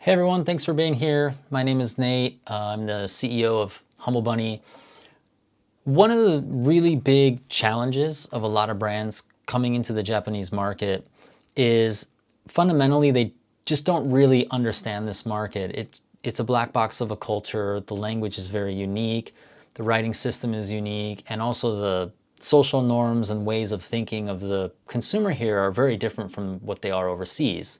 Hey everyone, thanks for being here. My name is Nate. I'm the CEO of Humble Bunny. One of the really big challenges of a lot of brands coming into the Japanese market is fundamentally they just don't really understand this market. It's a black box of a culture. The language is very unique. The writing system is unique, and also the social norms and ways of thinking of the consumer here are very different from what they are overseas.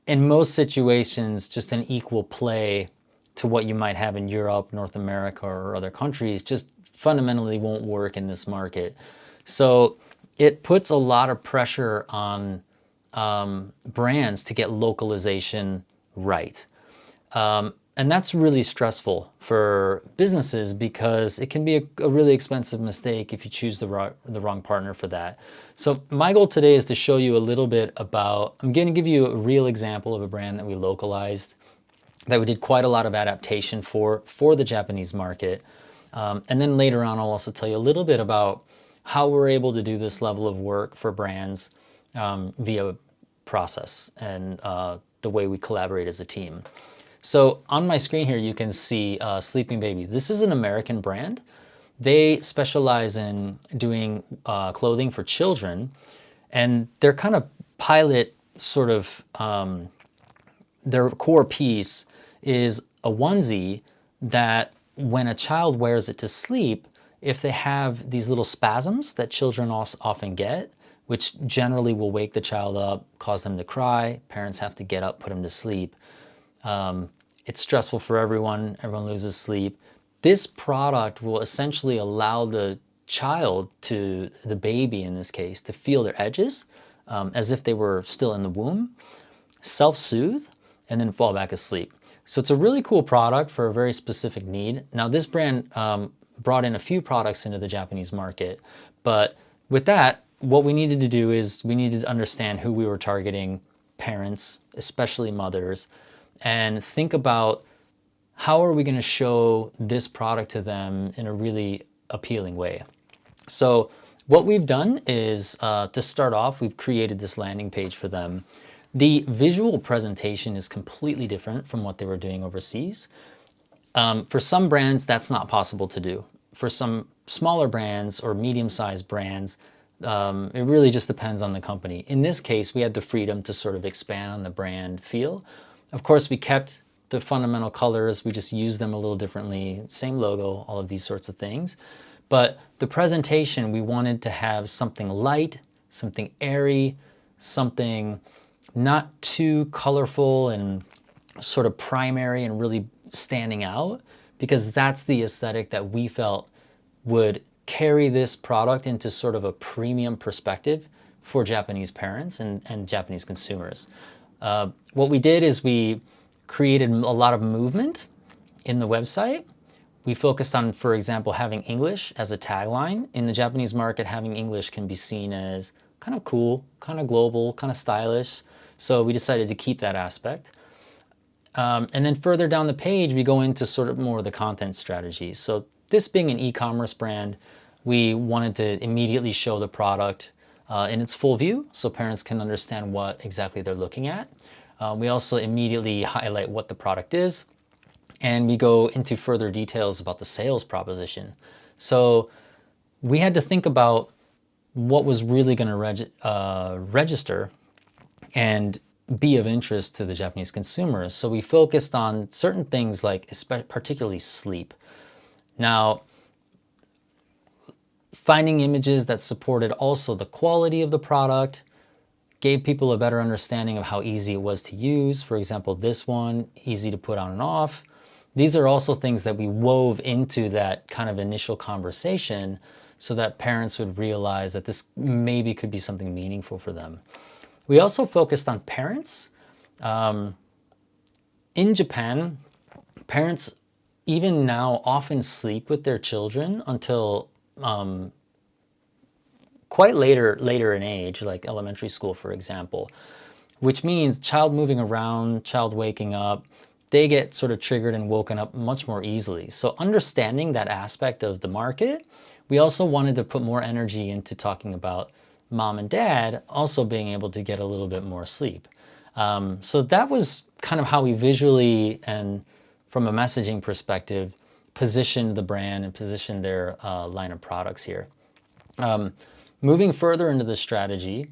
In most situations, just an equal play to what you might have in Europe, North America, or other countries just fundamentally won't work in this market. So it puts a lot of pressure on brands to get localization right. And that's really stressful for businesses because it can be a really expensive mistake if you choose the wrong partner for that. So my goal today is to show you a little bit about, I'm going to give you a real example of a brand that we localized, that we did quite a lot of adaptation for the Japanese market. And then later on, I'll also tell you a little bit about how we're able to do this level of work for brands via process and the way we collaborate as a team. So on my screen here, you can see Sleeping Baby. This is an American brand. They specialize in doing clothing for children, and their kind of pilot sort of, their core piece is a onesie that when a child wears it to sleep, if they have these little spasms that children often get, which generally will wake the child up, cause them to cry, parents have to get up, put them to sleep. It's stressful for everyone. Everyone loses sleep. This product will essentially allow the child, to the baby in this case, to feel their edges as if they were still in the womb, self-soothe, and then fall back asleep. So it's a really cool product for a very specific need. Now this brand brought in a few products into the Japanese market, but with that, what we needed to do is we needed to understand who we were targeting, parents, especially mothers, and think about how are we going to show this product to them in a really appealing way. So what we've done is, to start off, we've created this landing page for them. The visual presentation is completely different from what they were doing overseas. For some brands, that's not possible to do. For some smaller brands or medium-sized brands, it really just depends on the company. In this case, we had the freedom to sort of expand on the brand feel. Of course, we kept the fundamental colors. We just used them a little differently. Same logo, all of these sorts of things. But the presentation, we wanted to have something light, something airy, something not too colorful and sort of primary and really standing out, because that's the aesthetic that we felt would carry this product into sort of a premium perspective for Japanese parents and Japanese consumers. What we did is we created a lot of movement in the website. We focused on, for example, having English as a tagline. In the Japanese market, having English can be seen as kind of cool, kind of global, kind of stylish. So we decided to keep that aspect. And then further down the page, we go into sort of more of the content strategy. So this being an e-commerce brand, we wanted to immediately show the product in its full view so parents can understand what exactly they're looking at. We also immediately highlight what the product is, and we go into further details about the sales proposition. So we had to think about what was really going to register and be of interest to the Japanese consumers. So we focused on certain things like particularly sleep. Now, finding images that supported also the quality of the product, gave people a better understanding of how easy it was to use. For example, this one, easy to put on and off. These are also things that we wove into that kind of initial conversation so that parents would realize that this maybe could be something meaningful for them. We also focused on parents. In Japan, parents even now often sleep with their children until quite later in age, like elementary school, for example, which means child moving around, child waking up, they get sort of triggered and woken up much more easily. So understanding that aspect of the market, we also wanted to put more energy into talking about mom and dad also being able to get a little bit more sleep. So that was kind of how we visually and from a messaging perspective positioned the brand and positioned their line of products here. Moving further into the strategy,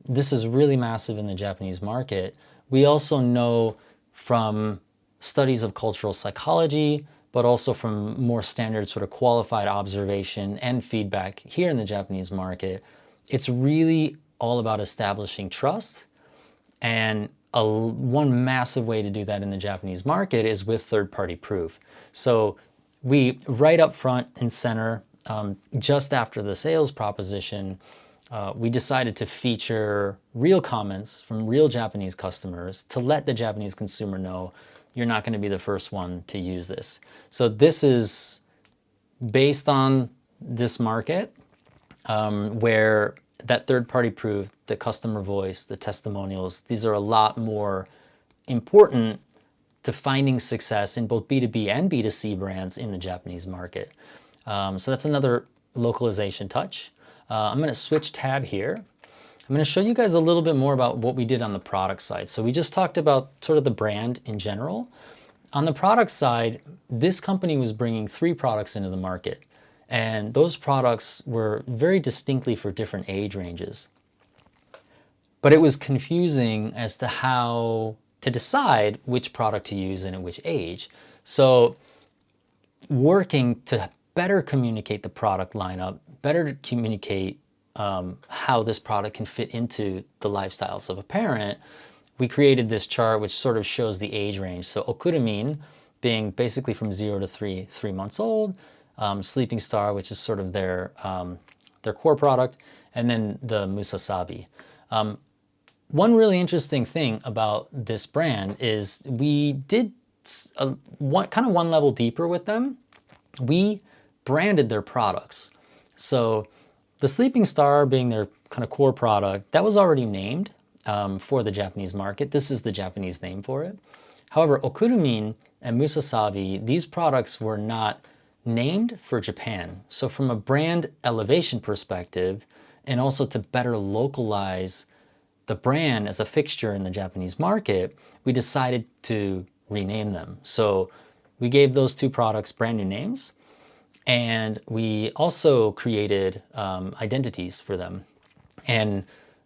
this is really massive in the Japanese market. We also know from studies of cultural psychology, but also from more standard sort of qualified observation and feedback here in the Japanese market, it's really all about establishing trust. And one massive way to do that in the Japanese market is with third-party proof. So we, right up front and center, just after the sales proposition, we decided to feature real comments from real Japanese customers to let the Japanese consumer know you're not going to be the first one to use this. So this is based on this market where that third-party proof, the customer voice, the testimonials, these are a lot more important to finding success in both B2B and B2C brands in the Japanese market. So that's another localization touch. I'm going to switch tab here. I'm going to show you guys a little bit more about what we did on the product side. So we just talked about sort of the brand in general. On the product side, this company was bringing 3 products into the market. And those products were very distinctly for different age ranges. But it was confusing as to how to decide which product to use and at which age. So working to better communicate the product lineup, better communicate how this product can fit into the lifestyles of a parent, we created this chart which sort of shows the age range. So okurumin being basically from 0 to 3 months old, Sleeping Star, which is sort of their core product, and then the Musasabi. One really interesting thing about this brand is we did kind of one level deeper with them. We branded their products. So the Sleeping Star being their kind of core product, that was already named for the Japanese market. This is the Japanese name for it. However, okurumin and Musasabi, these products were not named for Japan. So from a brand elevation perspective, and also to better localize the brand as a fixture in the Japanese market, we decided to rename them. So we gave those 2 products brand new names, and we also created identities for them. And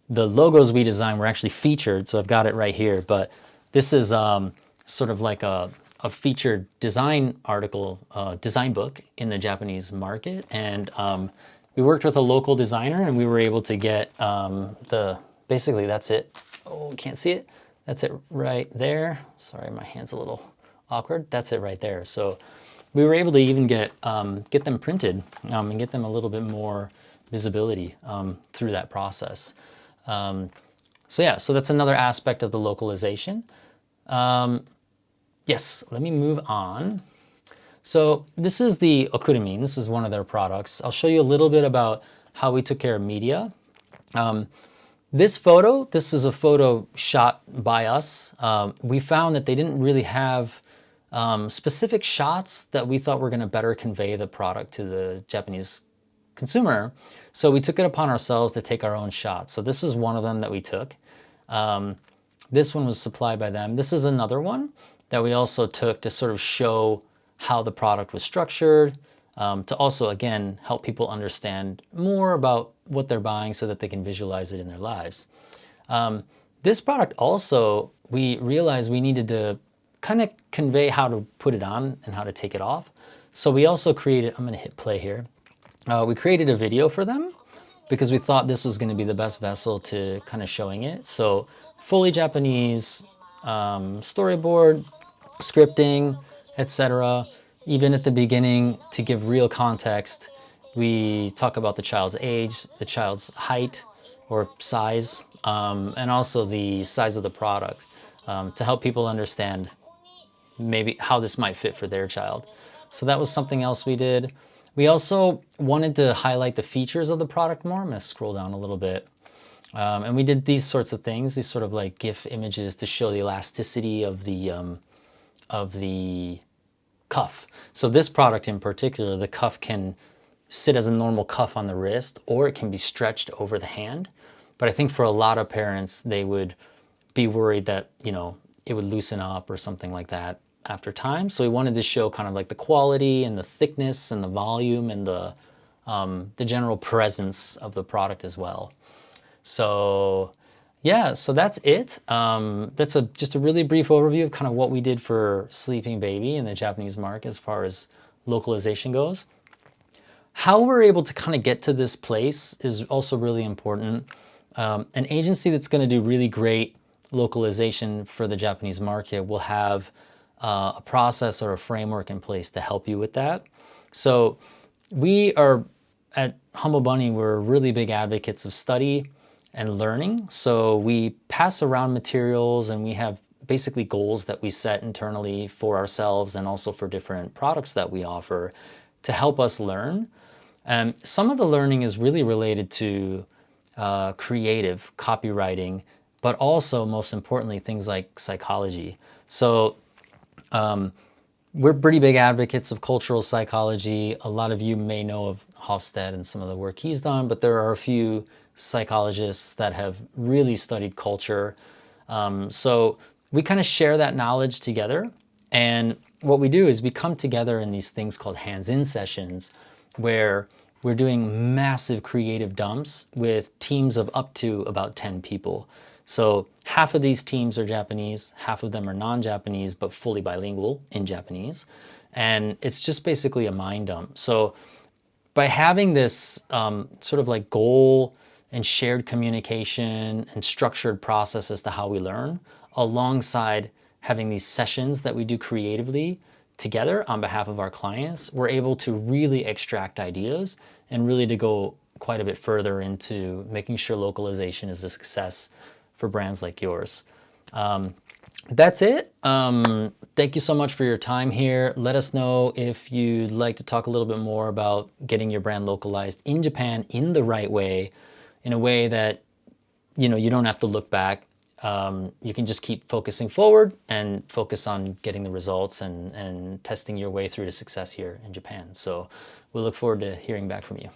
the logos we designed were actually featured, so I've got it right here, but this is sort of like a featured design article, design book in the Japanese market. And we worked with a local designer and we were able to get basically that's it. Oh, can't see it. That's it right there. Sorry, my hand's a little awkward. That's it right there. So we were able to even get them printed and get them a little bit more visibility through that process. So yeah, so that's another aspect of the localization. Yes, let me move on. So this is the okurumin. This is one of their products. I'll show you a little bit about how we took care of media. This is a photo shot by us. We found that they didn't really have specific shots that we thought were going to better convey the product to the Japanese consumer. So we took it upon ourselves to take our own shots. So this is one of them that we took. This one was supplied by them. This is another one that we also took to sort of show how the product was structured, to also, again, help people understand more about what they're buying so that they can visualize it in their lives. This product also, we realized we needed to kind of convey how to put it on and how to take it off. So we also created, I'm going to hit play here. We created a video for them because we thought this was going to be the best vessel to kind of showing it. So fully Japanese storyboard, scripting, etc. Even at the beginning, to give real context, we talk about the child's age, the child's height or size, and also the size of the product to help people understand maybe how this might fit for their child. So that was something else we did. We also wanted to highlight the features of the product more. I'm going to scroll down a little bit. And we did these sorts of things, these sort of like GIF images to show the elasticity of the cuff. So this product in particular, the cuff can sit as a normal cuff on the wrist, or it can be stretched over the hand. But I think for a lot of parents, they would be worried that, it would loosen up or something like that after time. So we wanted to show kind of like the quality and the thickness and the volume and the general presence of the product as well. So yeah, so that's it. That's just a really brief overview of kind of what we did for Sleeping Baby in the Japanese market as far as localization goes. How we're able to kind of get to this place is also really important. An agency that's going to do really great localization for the Japanese market will have a process or a framework in place to help you with that. So we are at Humble Bunny, we're really big advocates of study and learning. So we pass around materials and we have basically goals that we set internally for ourselves and also for different products that we offer to help us learn. Some of the learning is really related to creative copywriting, but also most importantly, things like psychology. So we're pretty big advocates of cultural psychology. A lot of you may know of Hofstede and some of the work he's done, but there are a few psychologists that have really studied culture. So we kind of share that knowledge together. And what we do is we come together in these things called hands-in sessions where we're doing massive creative dumps with teams of up to about 10 people. So half of these teams are Japanese, half of them are non-Japanese, but fully bilingual in Japanese. And it's just basically a mind dump. So by having this sort of like goal and shared communication and structured process as to how we learn, alongside having these sessions that we do creatively together on behalf of our clients, we're able to really extract ideas and really to go quite a bit further into making sure localization is a success for brands like yours. That's it. Thank you so much for your time here. Let us know if you'd like to talk a little bit more about getting your brand localized in Japan in the right way, in a way that you don't have to look back. You can just keep focusing forward and focus on getting the results and testing your way through to success here in Japan. So we look forward to hearing back from you.